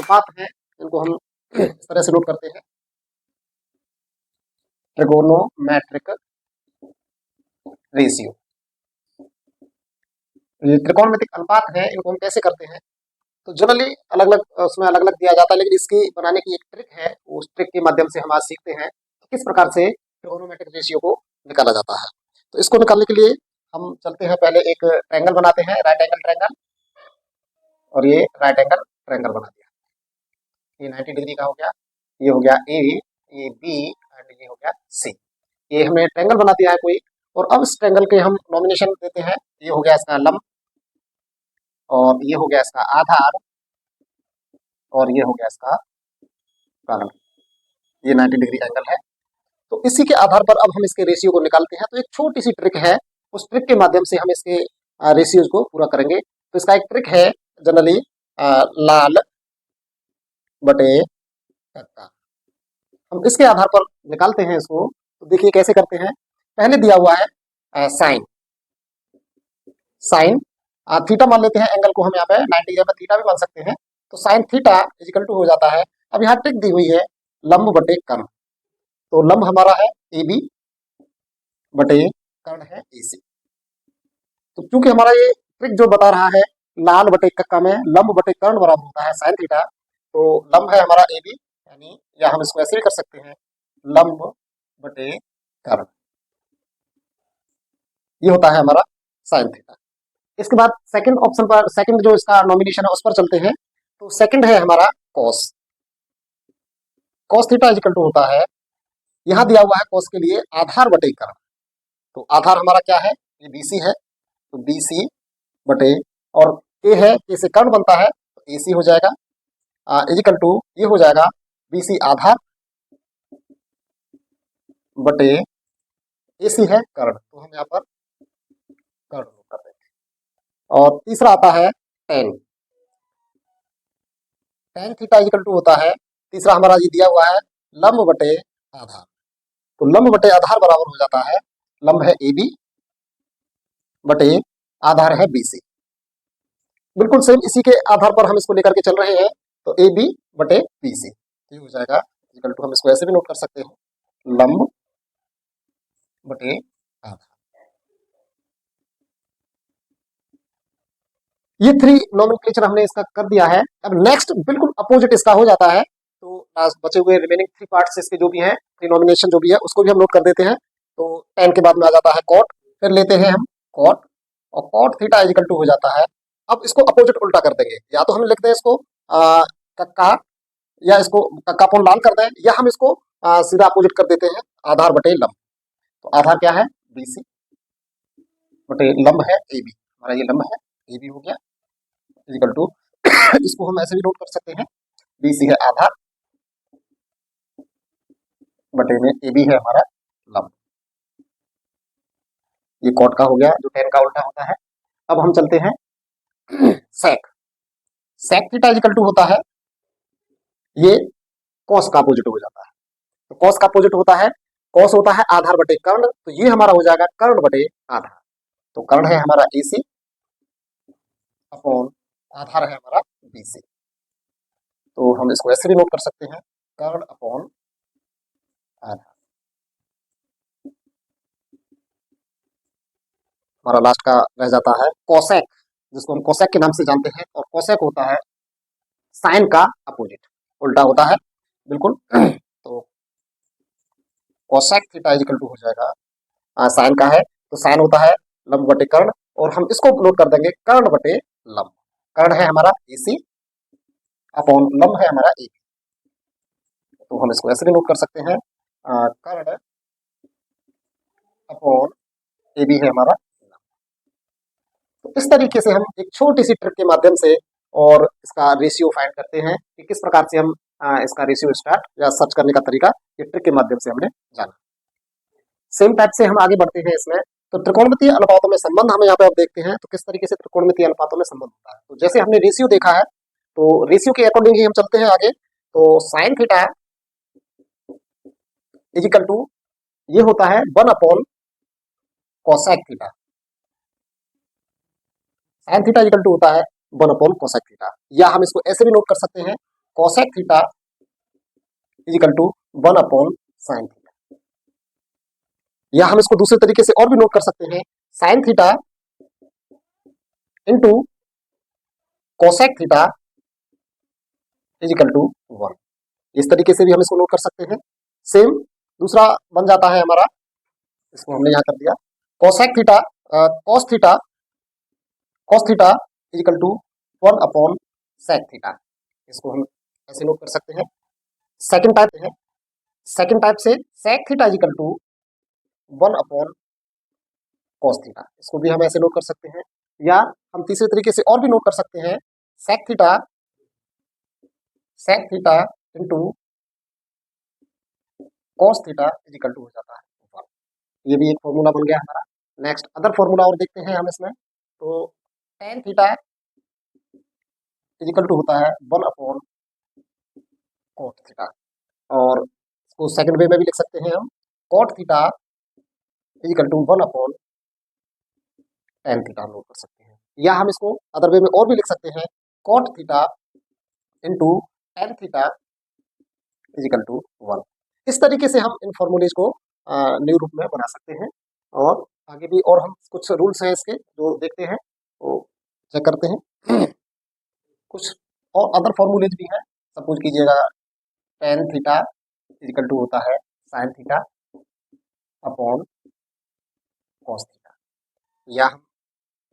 अनुपात हैं इनको हम इस तरह से नोट करते हैं, ट्रिगोनोमेट्रिक रेशियो। ये त्रिकोणमितिक अनुपात है, इनको हम कैसे करते हैं? तो जनरली अलग अलग उसमें अलग अलग दिया जाता है, लेकिन इसकी बनाने की एक ट्रिक है, उस ट्रिक के माध्यम से हम आज सीखते हैं कि किस प्रकार से ट्रिगोनोमेट्रिक रेशियो को निकाला जाता है। तो इसको निकालने के लिए हम चलते हैं, पहले एक ट्रायंगल बनाते हैं, राइट एंगल ट्रायंगल, और ये राइट एंगल ट्रायंगल बना दिया। ये 90 डिग्री का हो गया, ये हो गया ए, ये बी एंड ये हो गया सी। ये हमने ट्रायंगल बना दिया है कोई, और अब इस ट्रायंगल के हम नॉमिनेशन देते हैं। ये हो गया इसका लंब, और ये हो गया इसका आधार, और ये हो गया इसका कारण। ये 90 डिग्री एंगल है। तो इसी के आधार पर अब हम इसके रेशियो को निकालते हैं। तो एक छोटी सी ट्रिक है, उस ट्रिक के माध्यम से हम इसके रेशियोज को पूरा करेंगे। तो इसका एक ट्रिक है जनरली लाल बटे कक्का। हम इसके आधार पर निकालते हैं इसको। तो देखिए कैसे करते हैं। पहले दिया हुआ है साइन, साइन थीटा मान लेते हैं, एंगल को हम यहाँ पे 90 है, थीटा भी मान सकते हैं। तो साइन थीटा इजिकल टू हो जाता है, अब यहाँ ट्रिक दी हुई है लंब बटे कर्ण। तो लंब हमारा है ए बी बटे कर्ण है ए सी। तो क्योंकि हमारा ये ट्रिक जो बता रहा है लाल बटे कक्का में लंब बटे कर्ण बराबर होता है साइन थीटा, तो लंब है हमारा ए बी, यानी या हम इसको ऐसे भी कर सकते हैं लंब बटे कर्ण, ये होता है हमारा साइन थीटा। इसके बाद सेकंड ऑप्शन पर, सेकंड जो इसका नॉमिनेशन है उस पर चलते हैं। तो सेकंड है हमारा cos, cos theta is equal to होता है, यहाँ दिया हुआ है कॉस के लिए आधार बटे कर्ण। तो आधार हमारा क्या है, ये बीसी है, तो बीसी बटे, और ए है, ए से कर्ण बनता है तो एसी हो जाएगा, इजिकल टू ये हो जाएगा बीसी आधार बटे एसी है कर्ण। तो हम यहाँ पर कर्ण कर देंगे। और तीसरा आता है tan, tan theta is equal to होता है, तीसरा हमारा ये दिया हुआ है लंब बटे आधार। तो लंब बटे आधार बराबर हो जाता है, लंब है ए बी बटे आधार है बी सी। बिल्कुल सेम इसी के आधार पर हम इसको लेकर के चल रहे हैं। तो ए बी बटे बी सी ये हो जाएगा इक्वल टू, हम इसको ऐसे भी नोट कर सकते हैं लंब बटे आधार। ये थ्री नोमेनक्लेचर हमने इसका कर दिया है। अब नेक्स्ट बिल्कुल अपोजिट इसका हो जाता है। तो बचे हुए रिमेनिंग थ्री पार्ट्स इसके जो भी हैं, डिनोमिनेशन जो भी है उसको भी हम नोट कर देते हैं। तो टेन के बाद में आ जाता है कॉट, फिर लेते हैं हम कॉट, और कॉट थीटा इक्वल टू हो जाता है। अब इसको अपोजिट उल्टा कर देंगे, या तो हम लिखते हैं इसको कक्का, या इसको कक्का पोन लाल कर दें, या हम इसको सीधा अपोजिट कर देते हैं आधार बटे लंब। तो आधार क्या है बीसी बटे लंब है ए बी, हमारा ये लंब है ए बी हो गया इक्वल टू इसको हम ऐसे भी नोट कर सकते हैं बीसी है आधार बटे में ए बी है हमारा लंब। ये कॉट का हो गया जो टेन का उल्टा होता है। अब हम चलते हैं सेक, सेक थीटा इक्वल टू होता है, ये कॉस का अपोजिट हो जाता है। तो कॉस का अपोजिट होता है, कॉस होता है आधार बटे कर्ण, तो ये हमारा हो जाएगा कर्ण बटे आधार। तो कर्ण है हमारा एसी अपॉन आधार है हमारा बीसी। तो हम इसको ऐसे भी नोट कर सकते हैं कर्ण अपॉन आधार। हमारा लास्ट का रह जाता है कोसेक, जिसको हम कोसेक के नाम से जानते हैं, और कोसेक होता है साइन का अपोजिट, उल्टा होता है बिल्कुल। तो कोसेक थीटा इक्वल टू हो जाएगा साइन का है, तो साइन होता है लंब बटे कर्ण, और हम इसको नोट कर देंगे कर्ण बटे लंब। कर्ण है हमारा एसी अपॉन लंब है हमारा ए, तो हम इसको ऐसे भी नोट कर सकते हैं कर्ण अपॉन ए बी है हमारा। तो इस तरीके से हम एक छोटी सी ट्रिक के माध्यम से और इसका रेशियो फाइंड करते हैं कि किस प्रकार से हम इसका रेशियो स्टार्ट या सर्च करने का तरीका ये ट्रिक के माध्यम से हमने जाना। सेम टाइप से हम आगे बढ़ते हैं इसमें। तो त्रिकोणमितीय अनुपातों में संबंध हमें यहाँ पे अब देखते हैं, तो किस तरीके से त्रिकोणमितीय अनुपातों में संबंध होता है। तो जैसे हमने रेशियो देखा है, तो रेशियो के अकॉर्डिंग ही हम चलते हैं आगे। तो साइन थीटा इजिकल टू ये होता है 1 upon cosec theta, sine theta equal to होता है 1 अपॉन कोसेक थीटा, या हम इसको ऐसे भी नोट कर सकते हैं cosec theta is equal to 1/sin theta. या हम इसको दूसरे तरीके से और भी नोट कर सकते हैं, sine theta into cosec theta is equal to 1। इस तरीके से भी हम इसको नोट कर सकते हैं। सेम दूसरा बन जाता है हमारा, इसको हमने यहाँ कर दिया, cosec theta cos theta is equal to 1/sec theta. इसको हम ऐसे नोट कर सकते हैं। सेकंड टाइप से sec theta is equal to 1/cos theta. इसको भी हम ऐसे नोट कर सकते हैं। या हम तीसरे तरीके से और भी नोट कर सकते हैं, sec theta into cos theta is equal to हो जाता है 1। ये भी एक फॉर्मूला बन गया हमारा। नेक्स्ट अदर फॉर्मूला और देखते हैं हम इसमें, तो tan theta is equal to होता है 1/cot थीटा। और इसको सेकंड वे में भी लिख सकते हैं हम, cot theta is equal to 1/tan theta हम नोट कर सकते हैं। या हम इसको अदर वे में और भी लिख सकते हैं, cot theta into tan theta is equal to 1। इस तरीके से हम इन फॉर्मूलेज को न्यू रूप में बना सकते हैं। और आगे भी और हम कुछ रूल्स हैं इसके जो देखते हैं, तो चेक करते हैं। कुछ और अदर फॉर्मूलेज भी हैं। सपोज कीजिएगा tan theta is equal to होता है sin theta upon cos theta. या हम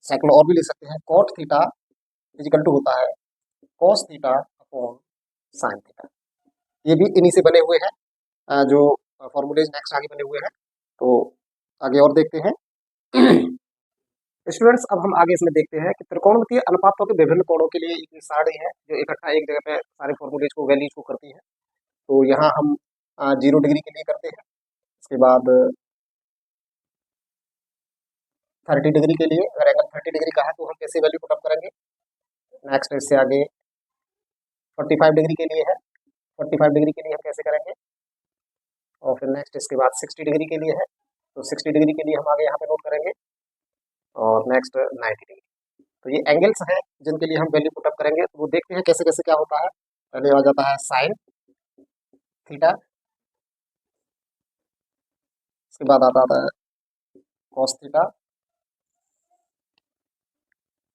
सेकंड और भी ले सकते हैं, cot theta is equal to होता है cos theta upon sin theta. ये भी इन्हीं से बने हुए हैं, जो फॉर्मूलेज नेक्स्ट आगे बने हुए हैं। तो आगे और देखते हैं। स्टूडेंट्स अब हम आगे इसमें देखते हैं कि त्रिकोणमितीय अनुपातों के विभिन्न कोणों के लिए एक सारणी है जो इकट्ठा एक जगह पे सारे फॉर्मूलेज को वैल्यू शो करती है। तो यहाँ हम 0 डिग्री के लिए करते हैं, इसके बाद 30 डिग्री के लिए, अगर एंगल 30 डिग्री का है तो हम कैसे वैल्यू पुटअप करेंगे। नेक्स्ट इससे आगे 45 डिग्री के लिए है, 45 डिग्री के लिए हम कैसे करेंगे। और फिर नेक्स्ट इसके बाद 60 डिग्री के लिए है, तो 60 डिग्री के लिए हम आगे यहाँ पे नोट करेंगे। और नेक्स्ट 90 डिग्री। तो ये एंगल्स हैं जिनके लिए हम वैल्यू पुटअप करेंगे। तो वो देखते हैं कैसे कैसे क्या होता है। पहले आ जाता है साइन थीटा, इसके बाद आता है कॉस थीटा,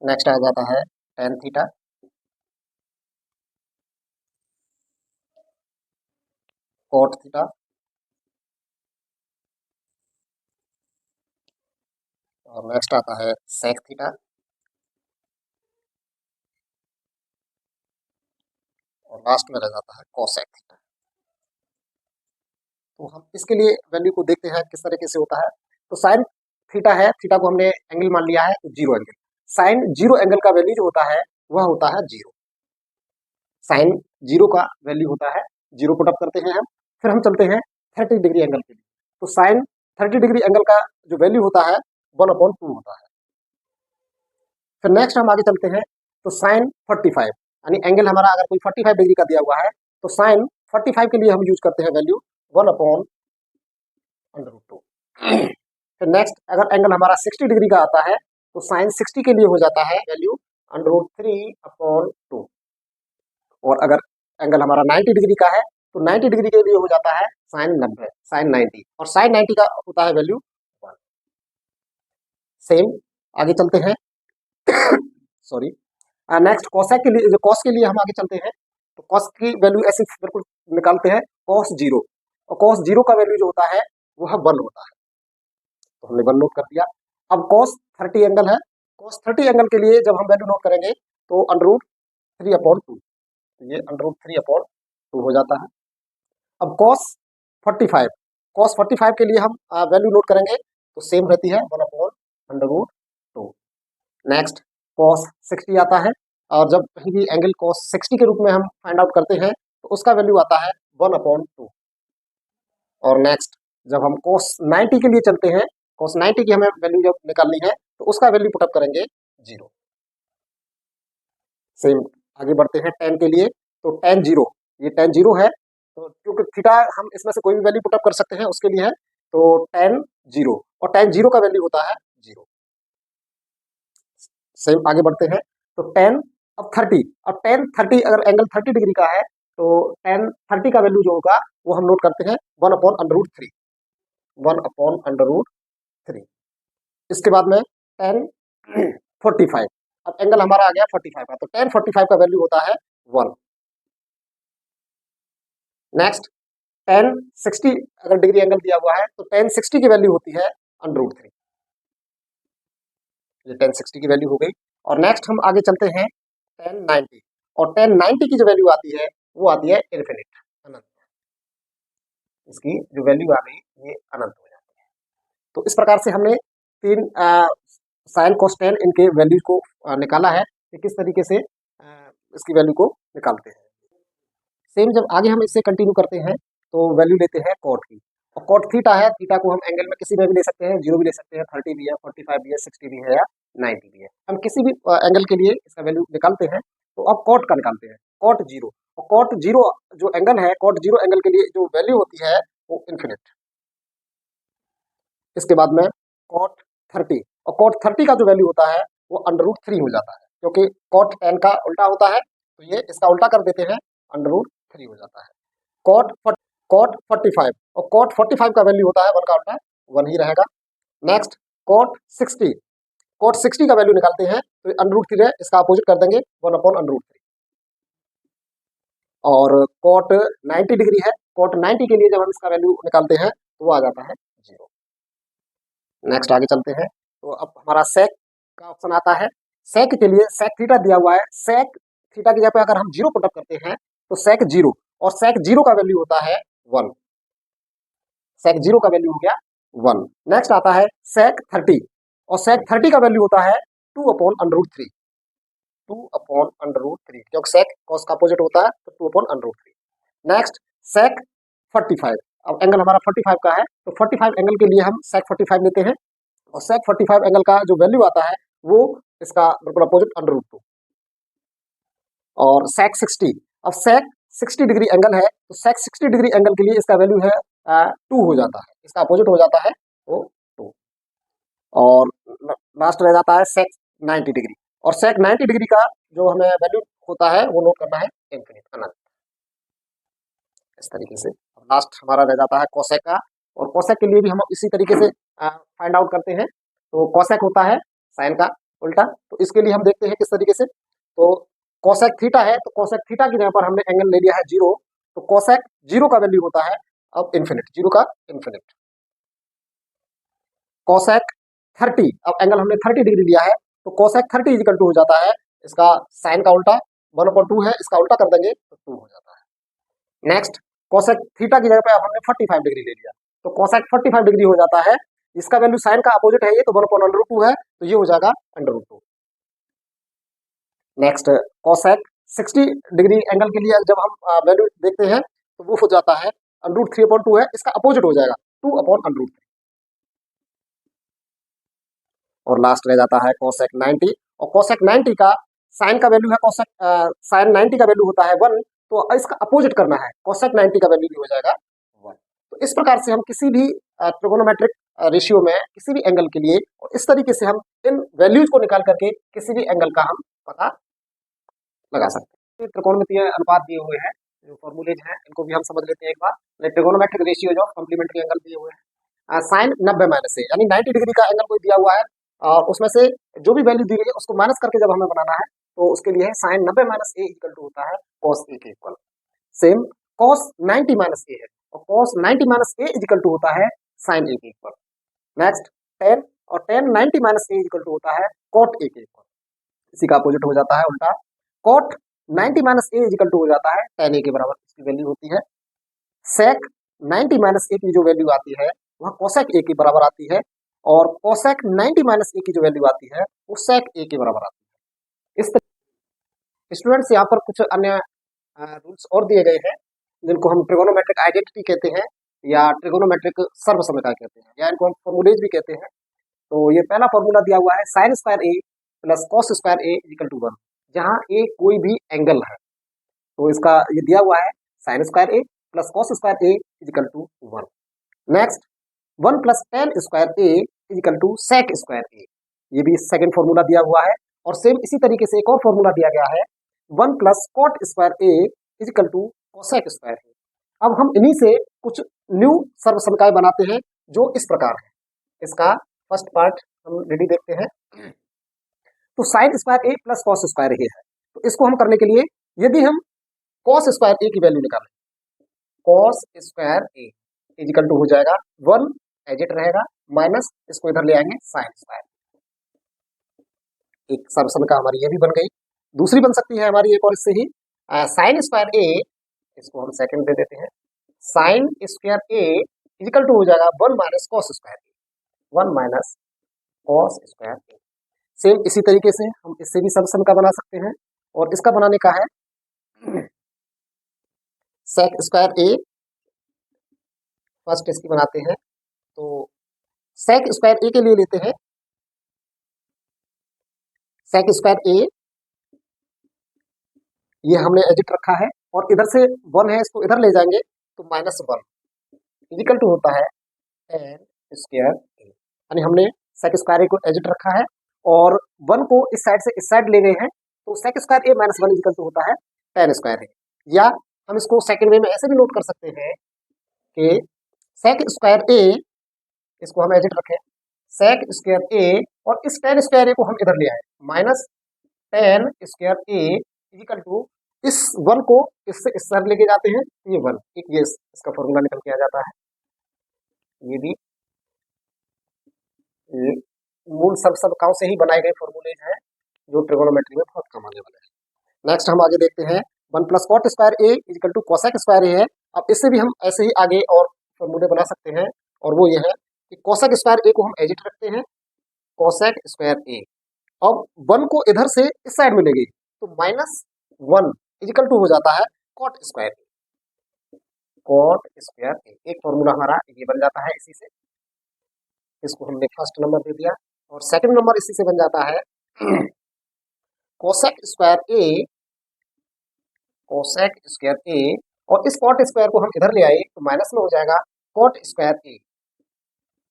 नेक्स्ट आ जाता है टेन थीटा, कॉट थीटा, और नेक्स्ट आता है सेक थीटा, और लास्ट में रह जाता है कोसेक थीटा। तो हम इसके लिए वैल्यू को देखते हैं किस तरीके से होता है। तो साइन थीटा है, थीटा को हमने एंगल मान लिया है, तो zero angle. Sine zero angle का वैल्यू जो होता है वह होता है जीरो। साइन जीरो का वैल्यू होता है जीरो, पुटअप करते हैं हम। फिर हम चलते हैं 30 डिग्री एंगल के लिए। तो साइन 30 डिग्री एंगल का जो वैल्यू होता है 1/2 होता है। फिर नेक्स्ट हम आगे चलते हैं, तो साइन 45, यानी एंगल हमारा अगर कोई 45 डिग्री का दिया हुआ है तो साइन 45 के लिए हम यूज करते हैं वैल्यू 1/√2। फिर नेक्स्ट अगर एंगल हमारा 60 डिग्री का आता है तो साइन 60 के लिए हो जाता है वैल्यू √3/2। और अगर एंगल हमारा 90 डिग्री का है तो 90 डिग्री के लिए हो जाता है साइन 90, साइन 90, और साइन 90 का होता है वैल्यू 1। सेम आगे चलते हैं। सॉरी, नेक्स्ट कोसेक के लिए, जो कॉस के लिए हम आगे चलते हैं, तो कॉस की वैल्यू ऐसे बिल्कुल निकालते हैं, कॉस जीरो, और कॉस जीरो का वैल्यू जो होता है वह 1 होता है। तो हमने 1 नोट कर दिया। अब कॉस 30 एंगल है, कॉस 30 एंगल के लिए जब हम वैल्यू नोट करेंगे तो √3/2, तो ये √3/2 हो जाता है। अब कॉस 45 के लिए हम वैल्यू नोट करेंगे तो सेम रहती है 1/√2। नेक्स्ट कॉस 60 आता है, और जब कहीं भी एंगल कॉस 60 के रूप में हम फाइंड आउट करते हैं तो उसका वैल्यू आता है 1/2। और नेक्स्ट जब हम कॉस 90 के लिए चलते हैं, कॉस 90 की हमें वैल्यू जब निकालनी है तो उसका वैल्यू पुटअप करेंगे 0। सेम आगे बढ़ते हैं tan के लिए, तो tan 0, ये tan 0 है, तो क्योंकि थीटा हम इसमें से कोई भी वैल्यू पुटअप कर सकते हैं उसके लिए है, तो tan 0, और tan 0 का वैल्यू होता है 0। सेम आगे बढ़ते हैं, तो tan अब 30, अब tan 30 अगर एंगल 30 डिग्री का है तो टेन 30 का वैल्यू जो होगा वो हम नोट करते हैं 1/√3, 1/√3। इसके बाद में टेन 45, अब एंगल हमारा आ गया 45 का, तो टेन 45 का वैल्यू होता है 1। नेक्स्ट टेन 60 अगर डिग्री एंगल दिया हुआ है तो टेन 60 की वैल्यू होती है √3, ये टेन 60 की वैल्यू हो गई। और नेक्स्ट हम आगे चलते हैं टेन 90, और टेन 90 की जो वैल्यू आती है वो आती है इन्फिनिट, अनंत। इसकी जो वैल्यू आ गई ये अनंत हो जाती है। तो इस प्रकार से हमने तीन साइन कोस टेन इनके वैल्यू को निकाला है कि किस तरीके से इसकी वैल्यू को निकालते हैं। सेम जब आगे हम इससे कंटिन्यू करते हैं तो वैल्यू लेते हैं कॉट की, और कॉट थीटा है, थीटा को हम एंगल में किसी में भी ले सकते हैं, 0 भी ले सकते हैं, 30 भी है, 45 भी है, 60 भी है, या 90 भी है। हम किसी भी एंगल के लिए इसका वैल्यू निकालते हैं। तो अब कॉट का निकालते हैं, कॉट 0, और कॉट 0 जो एंगल है, कॉट 0 एंगल के लिए जो वैल्यू होती है वो इन्फिनिट। इसके बाद में कॉट 30, और कॉट 30 का जो वैल्यू होता है वो √3 हो जाता है, क्योंकि कॉट टेन का उल्टा होता है, तो ये इसका उल्टा कर देते हैं, √3 हो जाता है। कॉट 45, और कॉट 45 का वैल्यू होता है 1 का उल्टा 1 ही रहेगा। नेक्स्ट कॉट 60, कॉट 60 का वैल्यू निकालते हैं तो √3 है, इसका अपोजिट कर देंगे 1/√3। और कॉट 90 डिग्री है, कॉट 90 के लिए जब हम इसका वैल्यू निकालते हैं तो वो आ जाता है 0। नेक्स्ट आगे चलते हैं, तो अब हमारा सेक का ऑप्शन आता है। सेक के लिए सेक थीटा दिया हुआ है, सेक थीटा की जगह पे अगर हम 0 पुट अप करते हैं तो सेक 0, और सेक 0 का वैल्यू होता है 1, सेक 0 का वैल्यू हो गया 1। नेक्स्ट आता है सेक 30, और सेक 30 का वैल्यू होता है 2/√3, 2/√3, क्योंकि सेक कॉस का अपोजिट होता है तो 2/√3। नेक्स्ट सेक 45, अब एंगल हमारा 45 का है, तो 45 एंगल के लिए हम सेक 45 लेते हैं, और सेक 45 एंगल का जो वैल्यू आता है वो इसका बिल्कुल अपोजिट √2। और सेक 60, अब सेक 60 डिग्री एंगल है, तो सेक 60 डिग्री एंगल के लिए इसका वैल्यू है 2 हो जाता है, इसका अपोजिट हो जाता है वो 2। और लास्ट रह जाता है सेक 90 डिग्री, और सेक 90 डिग्री का जो हमें वैल्यू होता है वो नोट करना है इन्फिनिट, अनंत। इस तरीके से लास्ट हमारा रह जाता है कोसेक का, और कोसेक के लिए भी हम इसी तरीके से फाइंड आउट करते हैं। तो कोसेक होता है साइन का उल्टा, तो इसके लिए हम देखते हैं किस तरीके से। तो कोसेक थीटा है, तो कोसेक थीटा की जगह पर हमने एंगल ले लिया है 0, तो कोसेक 0 का वैल्यू होता है अब इन्फिनिट, 0 का इन्फिनिट। कोसेक 30, अब एंगल हमने 30 डिग्री लिया है, तो कोसेक 30 इक्वल टू हो जाता है इसका साइन का उल्टा 1/2 है, इसका उल्टा कर देंगे तो 2 हो जाता है। नेक्स्ट कोसेक थीटा की जगह पे अब हमने 45 डिग्री ले लिया, तो कोसेक 45 डिग्री हो जाता है, इसका वैल्यू साइन का अपोजिट है ये, तो 1/√2 है, तो ये हो जाएगा √2। नेक्स्ट कोसेक 60 डिग्री एंगल के लिए जब हम वैल्यू देखते हैं तो वो हो जाता है √3/2 है, इसका अपोजिट हो जाएगा 2/√3। और लास्ट रह जाता है कोसेक 90, और कोसेक 90 का साइन का वैल्यू है, कोसेक साइन 90 का वैल्यू होता है 1, तो इसका अपोजिट करना है, कोसेक 90 का वैल्यू भी हो जाएगा 1। तो इस प्रकार से हम किसी भी ट्रिगोनोमेट्रिक रेशियो में किसी भी एंगल के लिए, और इस तरीके से हम इन वैल्यूज को निकाल करके किसी भी एंगल का हम पता लगा सकते हैं। त्रिकोणमितीय अनुपात दिए हुए हैं, जो फॉर्मूलेज हैं इनको भी हम समझ लेते हैं एक बार। ट्रिगोनोमेट्रिक रेशियो जो कॉम्प्लीमेंट्री एंगल दिए हुए हैं, साइन 90 माइनस से, यानी 90 डिग्री का एंगल कोई दिया हुआ है, और उसमें से जो भी वैल्यू दी गई है उसको माइनस करके जब हमें बनाना है तो उसके लिए sine 90 minus A equal to होता है कॉस ए के इक्वल। सेम कॉस 90 माइनस ए है, और cos 90 minus A equal to होता है साइन ए के इक्वल। नेक्स्ट टेन, और tan 90 minus A equal to होता है कॉट ए के इक्वल, इसी का अपोजिट हो जाता है उल्टा, cot 90 minus A equal to हो जाता है टेन ए के बराबर, इसकी वैल्यू होती है। सेक 90 माइनस ए की जो वैल्यू आती है वह कोसेक ए के बराबर आती है, और कोसेक 90 माइनस ए की जो वैल्यू आती है वो सेक ए के बराबर आती है। इस तरह स्टूडेंट्स यहाँ पर कुछ अन्य रूल्स और दिए गए हैं, जिनको हम ट्रिगोनोमेट्रिक आइडेंटिटी कहते हैं, या ट्रिगोनोमेट्रिक सर्वसमता कहते हैं, या इनको हम फॉर्मूलेज भी कहते हैं। तो ये पहला फॉर्मूला दिया हुआ है sine square A plus cos square A equal to 1, जहाँ ए कोई भी एंगल है, तो इसका ये दिया हुआ है sine square A plus cos square A equal to 1। Next 1 plus tan square A equal to sec square A, ये भी सेकंड फॉर्मूला दिया हुआ है। और सेम इसी तरीके से एक और फॉर्मूला दिया गया है 1 plus cot square A equal to cosec square A. अब हम इन्हीं से कुछ न्यू सर्वसमकाय बनाते हैं जो इस प्रकार है। इसका फर्स्ट पार्ट हम रेडी देखते हैं। तो sign square A plus cos square A है। तो इसको हम करने के लिए यदि हम कॉस स्क्वायर ए की वैल्यू निकालें, cos square A is equal to हो जाएगा 1 एज इट रहेगा, माइनस इसको इधर ले आएंगे साइन स्क्वायर। एक सर्वसमका हमारी ये भी बन गई। दूसरी बन सकती है हमारी एक और इससे ही, साइन स्क्वायर ए, इसको हम सेकंड दे देते हैं, sine square A is equal to हो जाएगा 1 minus cos square A, 1 minus cos square A. Same इसी तरीके से हम इससे भी सर्वसमका बना सकते हैं, और इसका बनाने का है सेक स्क्वायर ए। फर्स्ट इसकी बनाते हैं, तो सेक स्क्वायर ए के लिए लेते हैं सेक स्क्वायर ए, ये हमने एडिट रखा है, और इधर से 1 है, इसको इधर ले जाएंगे तो माइनस 1 इजिकल टू होता है टेन स्क्वायर ए। यानी हमने सेक स्क्वायर ए को एडिट रखा है और 1 को इस साइड से इस साइड ले गए हैं, तो sec square A minus 1 is equal to होता है टेन स्क्वायर ए। या हम इसको सेकंड वे में ऐसे भी नोट कर सकते हैं कि सेक स्क्वायर ए, इसको हम एडिट रखें सेक स्क्वायर ए, और इस टेन स्क्वायर ए को हम इधर ले आए, minus tan square A is equal to इस 1 को इससे इस साइड लेके जाते हैं, ये 1, एक ये इसका फॉर्मूला निकल के आ जाता है। ये भी ये मूल सबकाओं से ही बनाए गए फॉर्मूलेज हैं जो ट्रिगोनोमेट्री में बहुत कम आने वाले हैं। नेक्स्ट हम आगे देखते हैं 1 plus cot square A is equal to cosec square A है। अब इससे भी हम ऐसे ही आगे और फॉर्मूले बना सकते हैं, और वो ये है कि कोसेक स्क्वायर ए को हम एजिट रखते हैं कोसेक स्क्वायर ए। अब 1 को इधर से इस साइड में ले गई, तो माइनस 1 इजिकल टू हो जाता है कॉट स्क्वायर ए, कॉट स्क्वायर ए। एक फॉर्मूला हमारा ये बन जाता है इसी से, इसको हमने फर्स्ट नंबर दे दिया, और सेकंड नंबर इसी से बन जाता है कोसेक स्क्वायर ए, कोसेक स्क्वायर ए, और इस कॉट स्क्वायर को हम इधर ले आए तो माइनस में हो जाएगा cot square A,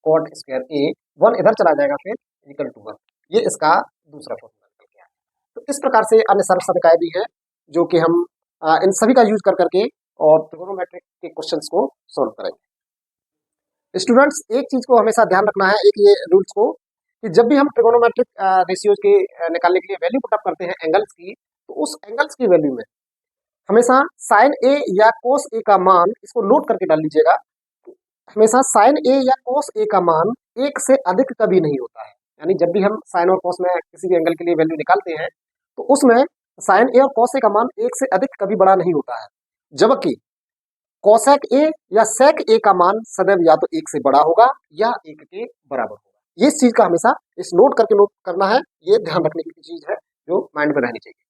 cot square A, 1 इधर चला जाएगा फिर इक्वल टू 1। ये इसका दूसरा फॉर्मूला निकल गया। तो इस प्रकार से अन्य सर्वसमकाय भी है जो कि हम इन सभी का यूज कर करके और ट्रिगोनोमेट्रिक के क्वेश्चंस को सॉल्व करेंगे। स्टूडेंट्स, एक चीज को हमेशा ध्यान रखना है, एक ये रूल्स को, कि जब भी हम ट्रिगोनोमेट्रिक रेशियोज के निकालने के लिए वैल्यू पुट अप करते हैं एंगल्स की, तो उस एंगल्स की वैल्यू में हमेशा साइन ए या कोस ए का मान, इसको नोट करके डाल लीजिएगा, हमेशा साइन ए या कोस ए का मान 1 से अधिक कभी नहीं होता है। यानी जब भी हम साइन और कोस में किसी भी एंगल के लिए वैल्यू निकालते हैं, तो उसमें साइन ए और कोस ए का मान 1 से अधिक कभी बड़ा नहीं होता है, जबकि कोसेक ए या सेक ए का मान सदैव या तो 1 से बड़ा होगा या 1 के बराबर होगा। ये इस चीज का हमेशा इस नोट करके नोट करना है, ये ध्यान रखने की चीज है जो माइंड में रहनी चाहिए।